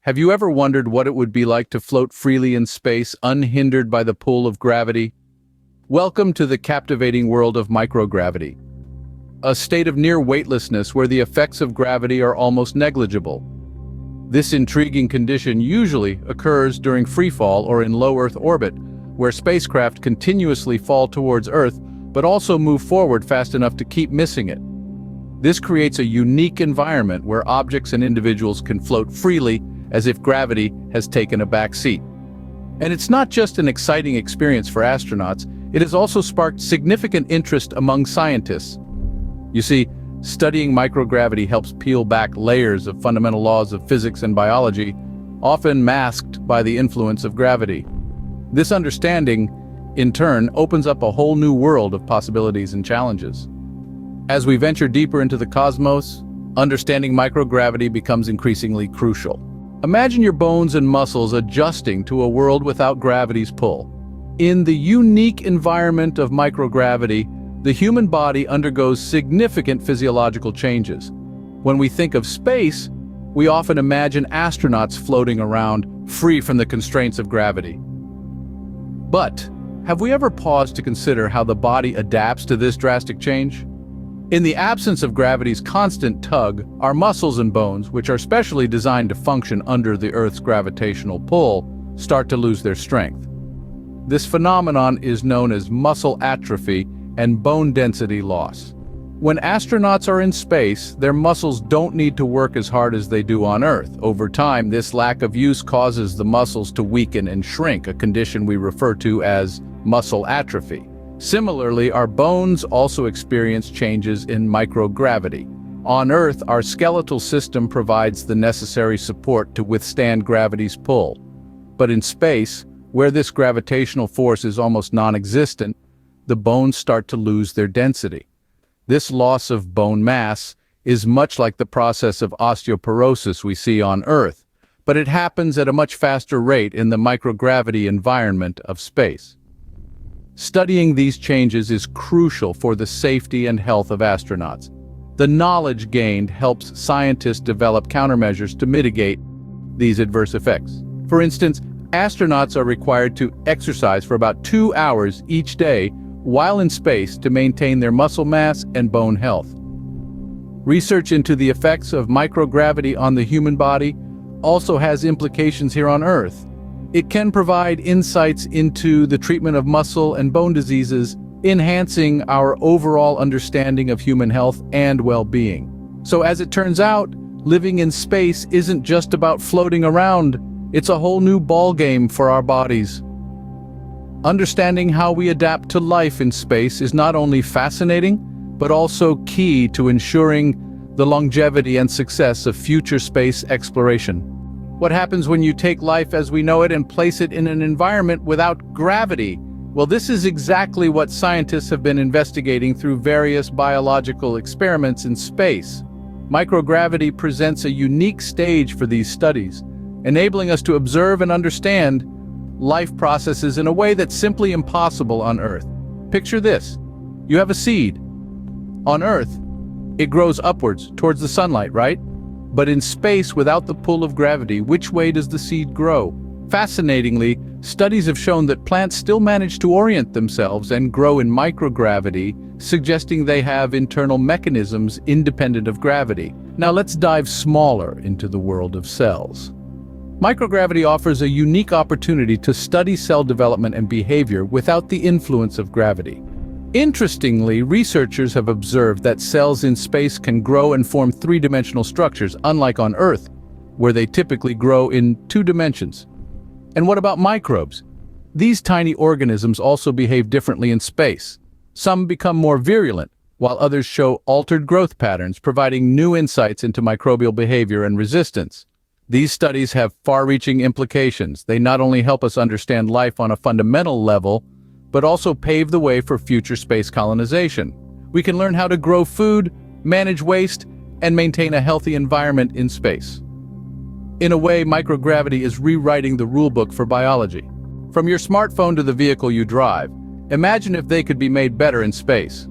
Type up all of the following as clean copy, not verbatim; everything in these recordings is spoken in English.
Have you ever wondered what it would be like to float freely in space, unhindered by the pull of gravity? Welcome to the captivating world of microgravity, a state of near weightlessness where the effects of gravity are almost negligible. This intriguing condition usually occurs during freefall or in low Earth orbit, where spacecraft continuously fall towards Earth but also move forward fast enough to keep missing it. This creates a unique environment where objects and individuals can float freely as if gravity has taken a back seat. And it's not just an exciting experience for astronauts, it has also sparked significant interest among scientists. You see, studying microgravity helps peel back layers of fundamental laws of physics and biology, often masked by the influence of gravity. This understanding, in turn, opens up a whole new world of possibilities and challenges. As we venture deeper into the cosmos, understanding microgravity becomes increasingly crucial. Imagine your bones and muscles adjusting to a world without gravity's pull. In the unique environment of microgravity, the human body undergoes significant physiological changes. When we think of space, we often imagine astronauts floating around, free from the constraints of gravity. But have we ever paused to consider how the body adapts to this drastic change? In the absence of gravity's constant tug, our muscles and bones, which are specially designed to function under the Earth's gravitational pull, start to lose their strength. This phenomenon is known as muscle atrophy and bone density loss. When astronauts are in space, their muscles don't need to work as hard as they do on Earth. Over time, this lack of use causes the muscles to weaken and shrink, a condition we refer to as muscle atrophy. Similarly, our bones also experience changes in microgravity. On Earth, our skeletal system provides the necessary support to withstand gravity's pull. But in space, where this gravitational force is almost non-existent, the bones start to lose their density. This loss of bone mass is much like the process of osteoporosis we see on Earth, but it happens at a much faster rate in the microgravity environment of space. Studying these changes is crucial for the safety and health of astronauts. The knowledge gained helps scientists develop countermeasures to mitigate these adverse effects. For instance, astronauts are required to exercise for about 2 hours each day while in space to maintain their muscle mass and bone health. Research into the effects of microgravity on the human body also has implications here on Earth. It can provide insights into the treatment of muscle and bone diseases, enhancing our overall understanding of human health and well-being. So as it turns out, living in space isn't just about floating around, it's a whole new ballgame for our bodies. Understanding how we adapt to life in space is not only fascinating, but also key to ensuring the longevity and success of future space exploration. What happens when you take life as we know it and place it in an environment without gravity? Well, this is exactly what scientists have been investigating through various biological experiments in space. Microgravity presents a unique stage for these studies, enabling us to observe and understand life processes in a way that's simply impossible on Earth. Picture this. You have a seed. On Earth, it grows upwards towards the sunlight, right? But in space, without the pull of gravity, which way does the seed grow? Fascinatingly, studies have shown that plants still manage to orient themselves and grow in microgravity, suggesting they have internal mechanisms independent of gravity. Now let's dive smaller into the world of cells. Microgravity offers a unique opportunity to study cell development and behavior without the influence of gravity. Interestingly, researchers have observed that cells in space can grow and form three-dimensional structures, unlike on Earth, where they typically grow in 2 dimensions. And what about microbes? These tiny organisms also behave differently in space. Some become more virulent, while others show altered growth patterns, providing new insights into microbial behavior and resistance. These studies have far-reaching implications. They not only help us understand life on a fundamental level, but also pave the way for future space colonization. We can learn how to grow food, manage waste, and maintain a healthy environment in space. In a way, microgravity is rewriting the rulebook for biology. From your smartphone to the vehicle you drive, imagine if they could be made better in space.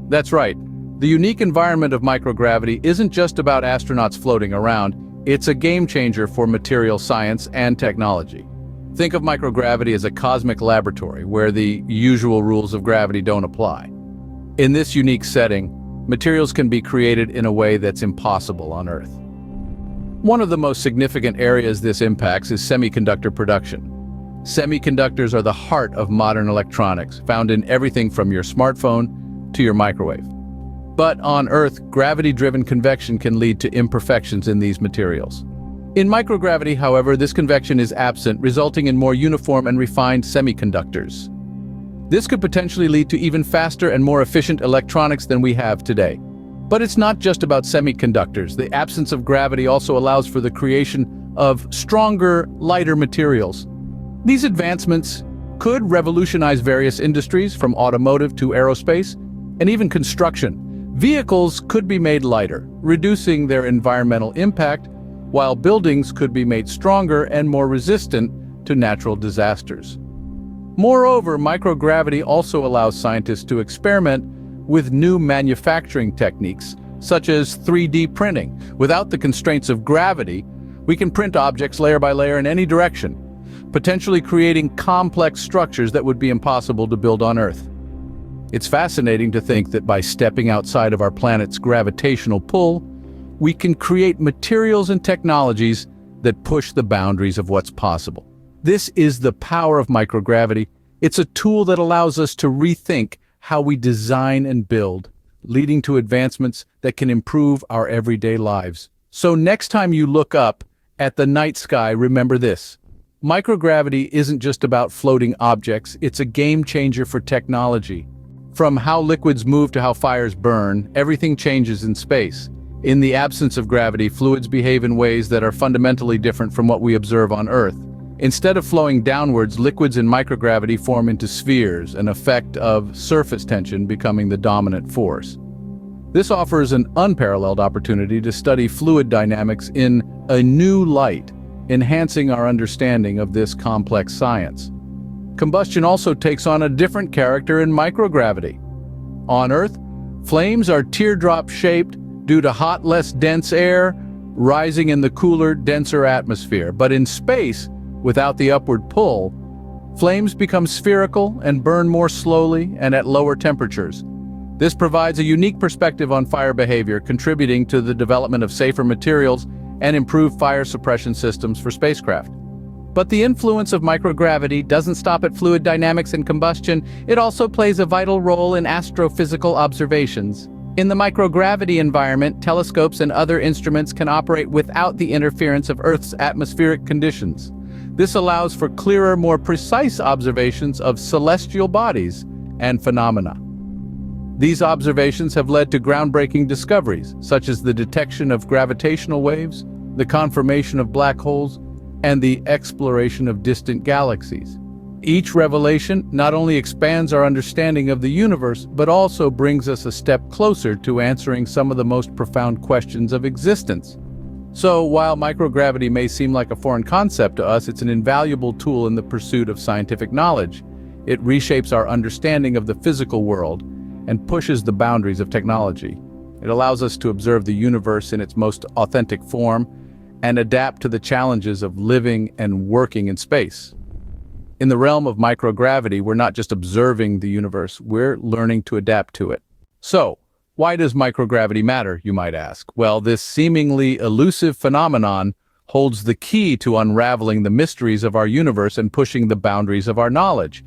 That's right. The unique environment of microgravity isn't just about astronauts floating around. It's a game changer for material science and technology. Think of microgravity as a cosmic laboratory where the usual rules of gravity don't apply. In this unique setting, materials can be created in a way that's impossible on Earth. One of the most significant areas this impacts is semiconductor production. Semiconductors are the heart of modern electronics, found in everything from your smartphone to your microwave. But on Earth, gravity-driven convection can lead to imperfections in these materials. In microgravity, however, this convection is absent, resulting in more uniform and refined semiconductors. This could potentially lead to even faster and more efficient electronics than we have today. But it's not just about semiconductors. The absence of gravity also allows for the creation of stronger, lighter materials. These advancements could revolutionize various industries, from automotive to aerospace, and even construction. Vehicles could be made lighter, reducing their environmental impact, while buildings could be made stronger and more resistant to natural disasters. Moreover, microgravity also allows scientists to experiment with new manufacturing techniques, such as 3D printing. Without the constraints of gravity, we can print objects layer by layer in any direction, potentially creating complex structures that would be impossible to build on Earth. It's fascinating to think that by stepping outside of our planet's gravitational pull, we can create materials and technologies that push the boundaries of what's possible. This is the power of microgravity. It's a tool that allows us to rethink how we design and build, leading to advancements that can improve our everyday lives. So next time you look up at the night sky, remember this. Microgravity isn't just about floating objects, it's a game changer for technology. From how liquids move to how fires burn, everything changes in space. In the absence of gravity, fluids behave in ways that are fundamentally different from what we observe on Earth. Instead of flowing downwards, liquids in microgravity form into spheres, an effect of surface tension becoming the dominant force. This offers an unparalleled opportunity to study fluid dynamics in a new light, enhancing our understanding of this complex science. Combustion also takes on a different character in microgravity. On Earth, flames are teardrop-shaped due to hot, less dense air rising in the cooler, denser atmosphere. But in space, without the upward pull, flames become spherical and burn more slowly and at lower temperatures. This provides a unique perspective on fire behavior, contributing to the development of safer materials and improved fire suppression systems for spacecraft. But the influence of microgravity doesn't stop at fluid dynamics and combustion. It also plays a vital role in astrophysical observations. In the microgravity environment, telescopes and other instruments can operate without the interference of Earth's atmospheric conditions. This allows for clearer, more precise observations of celestial bodies and phenomena. These observations have led to groundbreaking discoveries, such as the detection of gravitational waves, the confirmation of black holes, and the exploration of distant galaxies. Each revelation not only expands our understanding of the universe, but also brings us a step closer to answering some of the most profound questions of existence. So, while microgravity may seem like a foreign concept to us, it's an invaluable tool in the pursuit of scientific knowledge. It reshapes our understanding of the physical world and pushes the boundaries of technology. It allows us to observe the universe in its most authentic form and adapt to the challenges of living and working in space. In the realm of microgravity, we're not just observing the universe, we're learning to adapt to it. So, why does microgravity matter, you might ask? Well, this seemingly elusive phenomenon holds the key to unraveling the mysteries of our universe and pushing the boundaries of our knowledge.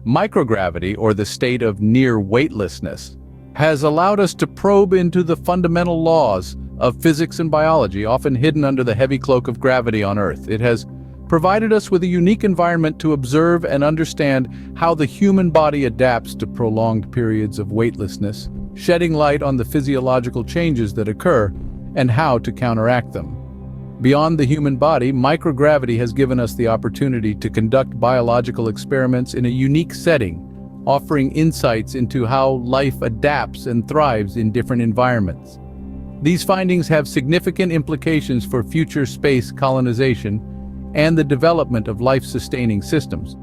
Microgravity, or the state of near weightlessness, has allowed us to probe into the fundamental laws of physics and biology, often hidden under the heavy cloak of gravity on Earth. It has provided us with a unique environment to observe and understand how the human body adapts to prolonged periods of weightlessness, shedding light on the physiological changes that occur and how to counteract them. Beyond the human body, microgravity has given us the opportunity to conduct biological experiments in a unique setting, offering insights into how life adapts and thrives in different environments. These findings have significant implications for future space colonization and the development of life-sustaining systems.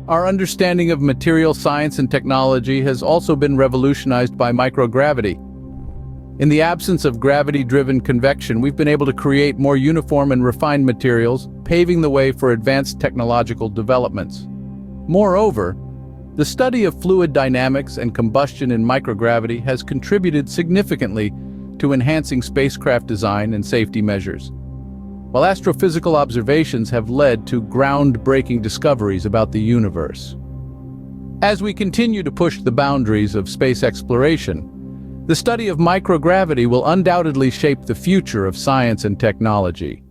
Our understanding of material science and technology has also been revolutionized by microgravity. In the absence of gravity-driven convection, we've been able to create more uniform and refined materials, paving the way for advanced technological developments. Moreover, the study of fluid dynamics and combustion in microgravity has contributed significantly to enhancing spacecraft design and safety measures, while astrophysical observations have led to groundbreaking discoveries about the universe. As we continue to push the boundaries of space exploration, the study of microgravity will undoubtedly shape the future of science and technology.